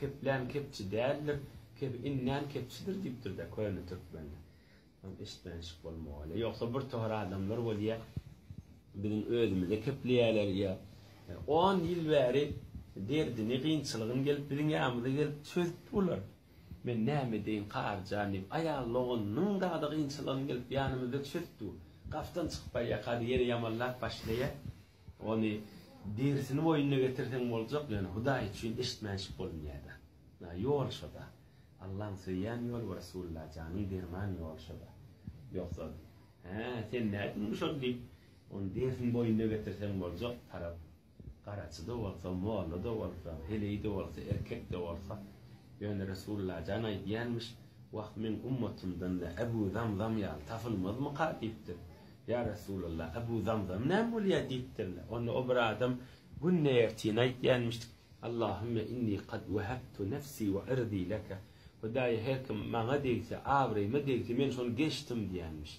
Keplen kepçi değerler, kep innen kepçidir deyipdir de koyunu Türkmenler. İşitmenşik bolmaly. Yoksa bir tohra adamlar bolýar. Bizim özümizde kepleýärler ýa. 10 ýyl bäri derdini, gynçylygyn gelip biziň ýamyza gelip çözüp bolar. Men näme deýin garjany, aýallagynyň da gynçylygyny gelip ýanymyzda çözüpdi. Gaftan çykyp ýakady ýere ýamanlap başlaýar. Ony dersini boýuna getirsen boljak, ýani Hudaý üçin işitmenşik bolmaýar. Ýol şoda. Allah'ın söyleyen yol ve Resulullah canı derman yol şoda. Yoksa sen nädin şol deyip onu dersin boyunda getirsen boljak tarap. Garaçy da bolsa, moğlu da bolsa, heleyi de bolsa, erkek de bolsa. Yani Resulullah canı aýdýanmyş, "Wagt men ummatymdan da Ebu Zamzam ýaly tapylmazmy qadipdir." Ya Resulullah, Ebu Zamzam näme bolýar diýipdir. Onu o bir adam bu näertin aýdýanmyş. Allahümme inni qad wahabtu nefsi ve irdi laka. Hudaý her kim maňa diýse, abrýmy diýse, men şonu geçdim diýänmiş.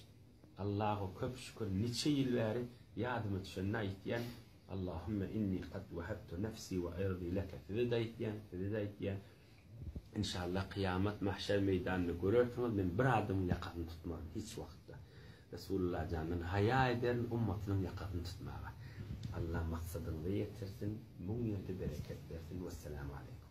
Allahu köp şükür niçe ýyl bäri ýadyma düşenni aýtýan. Allahümme inni qad wahabtu nefsi ve irdi laka. Fidaýtýan. İnşallah kıyamet mahşer meydanını görürsünüz. Men bir adım ýakadyny tutmam hiç wagtda. Resulullah canından haya eden ummatynyň ýakadyny tutmaga. Allah maksadyny ýetirsin, muň ýerde bereket bersin. Vesselamu aleykum.